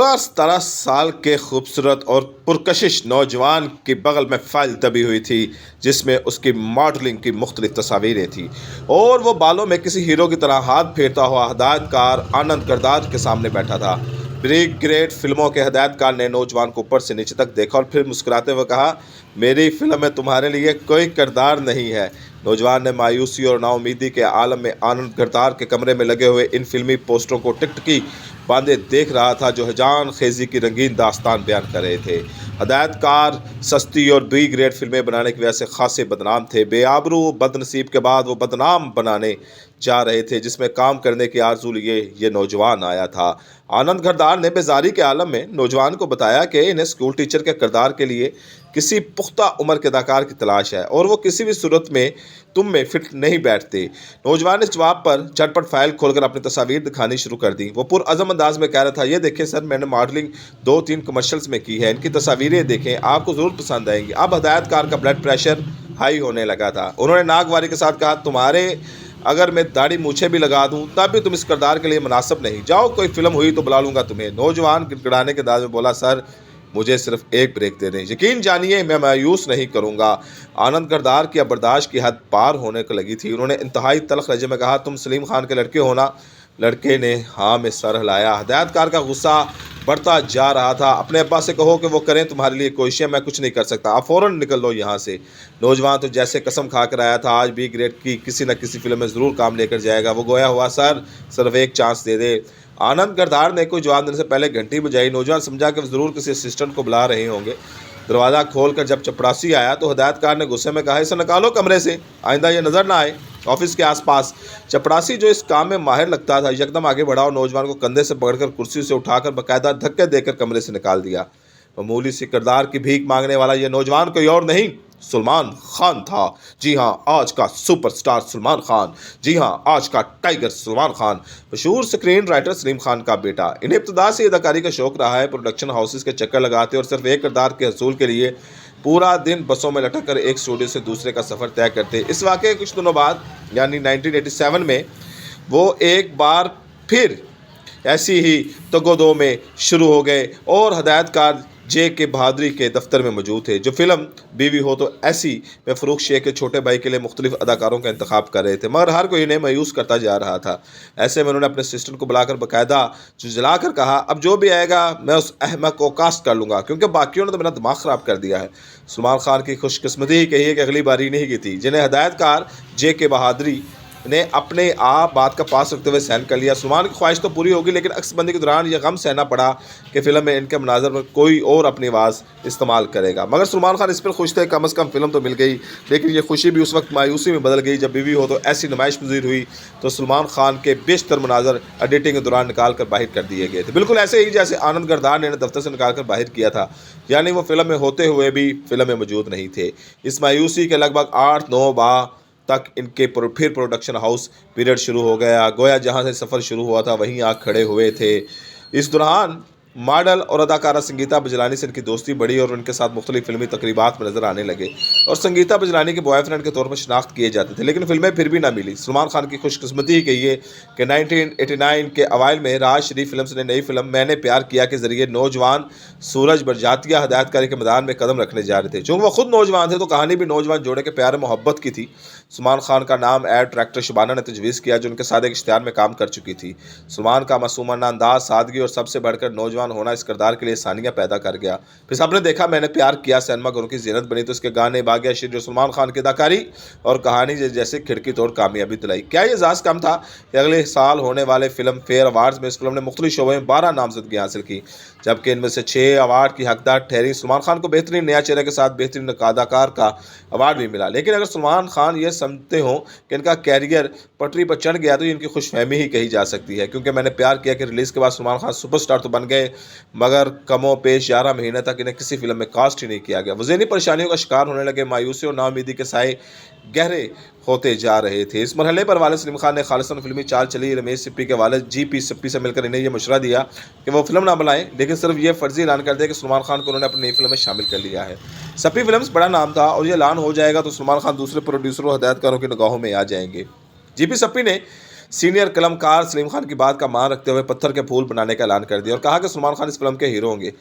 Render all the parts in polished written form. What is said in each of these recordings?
16-17 साल के खूबसूरत और पुरकशिश नौजवान के बगल में फाइल दबी हुई थी जिसमें उसकी मॉडलिंग की मुख्तलिफ तस्वीरें थी और वो बालों में किसी हीरो की तरह हाथ फेरता हुआ हदायतकार आनंद करदार के सामने बैठा था। ब्रेक ग्रेट फिल्मों के हदायतकार ने नौजवान को ऊपर से नीचे तक देखा और फिर मुस्कुराते हुए कहा, मेरी फिल्म में तुम्हारे लिए कोई किरदार नहीं है। नौजवान ने मायूसी और नाउमीदी के आलम में आनंद करदार के कमरे में लगे हुए इन फिल्मी पोस्टरों को टिकटकी बांधे देख रहा था जो हिजान खेजी की रंगीन दास्तान बयान कर रहे थे। हदायतकार सस्ती और बी ग्रेड फिल्में बनाने की वजह से खासे बदनाम थे। बेआबरू बदनसीब के बाद वो बदनाम बनाने जा रहे थे जिसमें काम करने की आरज़ू लिए ये नौजवान आया था। आनंद करदार ने बेजारी के आलम में नौजवान को बताया कि इन्हें स्कूल टीचर के किरदार के लिए किसी पुख्ता उम्र के अदाकार की तलाश है और वो किसी भी सूरत में तुम में फिट नहीं बैठते। नौजवान ने इस जवाब पर झटपट फाइल खोलकर अपनी तस्वीर दिखानी शुरू कर दी। वो पुरअज़म अंदाज में कह रहा था, ये देखें सर, मैंने मॉडलिंग 2-3 कमर्शियल्स में की है, इनकी तस्वीरें देखें, आपको ज़रूर पसंद आएंगी। अब हदायतकार का ब्लड प्रेशर हाई होने लगा था। उन्होंने नागवारी के साथ कहा, तुम्हारे अगर मैं दाढ़ी मूछे भी लगा दूं तब भी तुम इस किरदार के लिए मुनासिब नहीं, जाओ कोई फिल्म हुई तो बुला लूंगा तुम्हें। नौजवान गिड़गिड़ाने के अंदाज में बोला, सर मुझे सिर्फ एक ब्रेक दे दें, यकीन जानिए मैं मायूस नहीं करूंगा। आनंद करदार की अब बर्दाश्त की हद पार होने को लगी थी। उन्होंने इंतहाई तल्ख लहजे में कहा, तुम सलीम खान के लड़के हो ना? लड़के ने हाँ में सर हिलाया। हदायतकार का गुस्सा बढ़ता जा रहा था। अपने अब्बा से कहो कि वो करें तुम्हारे लिए कोशिशें, मैं कुछ नहीं कर सकता, आप फ़ौरन निकल लो यहाँ से। नौजवान तो जैसे कसम खा कर आया था आज बी ग्रेड की किसी न किसी फिल्म में ज़रूर काम लेकर जाएगा। वो गोया हुआ, सर सिर्फ एक चांस दे दे। आनंद करदार ने कोई जवाब देने से पहले घंटी बजाई। नौजवान समझा कि वो ज़रूर किसी असिस्टेंट को बुला रहे होंगे। दरवाज़ा खोलकर जब चपरासी आया तो हदायतकार ने गुस्से में कहा, इसे निकालो कमरे से, आइंदा ये नज़र ना आए ऑफिस के आसपास। चपरासी जो इस काम में माहिर लगता था यकदम आगे बढ़ा और नौजवान को कंधे से पकड़कर कुर्सी से उठाकर बाकायदा धक्के देकर कमरे से निकाल दिया। मामूली सी किरदार की भीख मांगने वाला ये नौजवान कोई और नहीं, सलमान खान था। जी हाँ, आज का सुपरस्टार सलमान खान। जी हाँ, आज का टाइगर सलमान खान, मशहूर स्क्रीन राइटर सलीम खान का बेटा। इन्हें इब्तदा से अदाकारी का शौक रहा है। प्रोडक्शन हाउसेस के चक्कर लगाते और सिर्फ एक किरदार के हसूल के लिए पूरा दिन बसों में लटक कर एक स्टूडियो से दूसरे का सफ़र तय करते। इस वाक़े कुछ दिनों बाद यानी 1987 में वो एक बार फिर ऐसी ही तगोदो में शुरू हो गए और हदायतकार जे.के. बहादुरी के दफ्तर में मौजूद थे जो फिल्म बीवी हो तो ऐसी में फ़रूख शेख के छोटे भाई के लिए मुख्तलिफ अदाकारों का इंतखाब कर रहे थे, मगर हर कोई इन्हें मायूस करता जा रहा था। ऐसे में उन्होंने अपने असिस्टेंट को बुलाकर बाकायदा झुंझला कर कहा, अब जो भी आएगा मैं उस अहमक को कास्ट कर लूँगा क्योंकि बाकियों ने तो मेरा दिमाग ख़राब कर दिया है। सलमान खान की खुशकिस्मती ही कही है कि अगली बारी नहीं की थी जिन्हें हदायतकार जे.के. बहादुरी ने अपने आप बात का पास रखते हुए सहन कर लिया। सलमान की ख्वाहिश तो पूरी होगी लेकिन अक्सबंदी के दौरान यह गम सहना पड़ा कि फिल्म में इनके मनाजर पर कोई और अपनी आवाज़ इस्तेमाल करेगा। मगर सलमान खान इस पर खुश थे, कम अज़ कम फिल्म तो मिल गई। लेकिन ये खुशी भी उस वक्त मायूसी में बदल गई जब बीवी हो तो ऐसी नुमाइश पजीर हुई तो सलमान खान के बेशतर मनाजर एडिटिंग के दौरान निकाल कर बाहर कर दिए गए थे, बिल्कुल ऐसे ही जैसे आनंद करदार ने दफ्तर से निकाल कर बाहर किया था, यानी वो फिल्म में होते हुए भी फिल्म में मौजूद नहीं थे। इस मायूसी के लगभग 8-9 माह तक इनके फिर प्रोडक्शन हाउस पीरियड शुरू हो गया। गोया जहां से सफ़र शुरू हुआ था वहीं आग खड़े हुए थे। इस दौरान मॉडल और अदाकारा संगीता बजलानी से इनकी दोस्ती बढ़ी और उनके साथ मुख्तलिफ फिल्मी तकरीबात में नजर आने लगे और संगीता बजलानी के बॉयफ्रेंड के तौर पर शनाख्त किए जाते थे, लेकिन फिल्में फिर भी ना मिली। सलमान खान की खुशकिस्मती ही कही है कि 1989 के अवाइल में राज शरीफ फिल्म्स ने नई फिल्म मैंने प्यार किया के जरिए नौजवान सूरज बरजातिया हदायतकारी के मैदान में कदम रखने जा रहे थे। चूँकि वो खुद नौजवान थे तो कहानी भी नौजवान जोड़े के प्यार मोहब्बत की थी। सलमान खान का नाम एड डायरेक्टर शबाना ने तजवीज़ किया जो उनके साथ एक इश्तिहार में काम कर चुकी थी। सलमान का मासूमाना अंदाज, सादगी और सबसे बढ़कर नौजवान होना इस किरदार के लिए आसानियाँ पैदा कर गया। फिर सबने देखा मैंने प्यार किया सिनेमा घरों की ज़ीनत बनी तो इसके गाने, बागिया शीर जो सलमान खान की अदाकारी और कहानी जैसे खिड़की तोड़ कामयाबी दिलाई। क्या ये एजाज़ कम था कि अगले साल होने वाले फिल्म फेयर अवार्ड्स में इस फिल्म ने मुख्तलिफ शोबों में 12 नामजदगी हासिल की, जबकि इनमें से 6 अवार्ड की हकदार ठहरी। सलमान खान को बेहतरीन नया चेहरे के साथ बेहतरीन अदाकार का अवार्ड भी मिला। लेकिन अगर सलमान खान ये समझते हो कि इनका कैरियर पटरी पर चढ़ गया तो इनकी खुशफहमी ही कही जा सकती है, क्योंकि मैंने प्यार किया कि रिलीज़ के बाद सलमान खान सुपरस्टार तो बन गए मगर कमो पेश 11 महीने तक इन्हें किसी फिल्म में कास्ट ही नहीं किया गया। वो ज़हनी परेशानियों का शिकार होने लगे, मायूसी और नाउमीदी के साए गहरे होते जा रहे थे। इस मरहले पर वालिद सलीम खान ने खालिस्तान फिल्मी चाल चली। रमेश सिप्पी के वालिद जी.पी. सिप्पी से मिलकर इन्हें यह मशवरा दिया कि वो फिल्म ना बनाएं, लेकिन सिर्फ ये फर्जी ऐलान कर दिया कि सलमान खान को उन्होंने अपनी नई फिल्म में शामिल कर लिया है। सिप्पी फिल्म्स बड़ा नाम था और ये ऐलान हो जाएगा तो सलमान खान दूसरे प्रोड्यूसरों और हदायतकारों की निगाहों में आ जाएंगे। जी.पी. सिप्पी ने सीनियर कलमकार सलीम खान की बात का मान रखते हुए पत्थर के फूल बनाने का ऐलान कर दिया और कहा कि सलमान खान इस फिल्म के हीरो होंगे।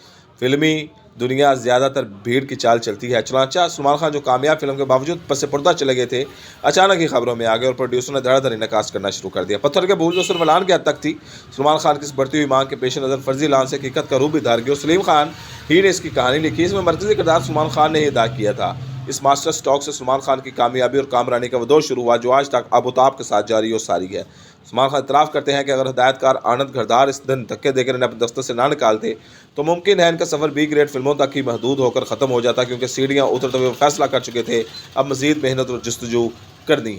फिल्मी दुनिया ज़्यादातर भीड़ की चाल चलती है। चुनांचे सलमान खान जो कामयाब फिल्म के बावजूद पस पर्दा चले गए थे, अचानक ही खबरों में आ गए और प्रोड्यूसर ने धड़ाधड़ इन्हें कास्ट करना शुरू कर दिया। पत्थर के फूल जो सिर्फ ऐलान की हद तक थी, सलमान खान की इस बढ़ती हुई मांग के पेश नज़र फर्जी ऐलान से हकीकत का रूप भी धार गई और सलीम खान ही ने इसकी कहानी लिखी। इसमें मरकजी किरदार सलमान खान ने ही अदा किया था। इस मास्टर स्ट्रोक से सलमान खान की कामयाबी और कामरानी का वो दौर शुरू हुआ जो आज तक आबोताब के साथ जारी और सारी है। सलमान खान इतराफ़ करते हैं कि अगर हिदायतकार आनंद घरदार इस दिन धक्के देकर इन्हें अपने दफ्तर से ना निकालते तो मुमकिन है इनका सफ़र बी ग्रेड फिल्मों तक ही महदूद होकर ख़त्म हो जाता, क्योंकि सीढ़ियाँ उतरते हुए फैसला कर चुके थे अब मज़ीद मेहनत और जस्तजू करनी है।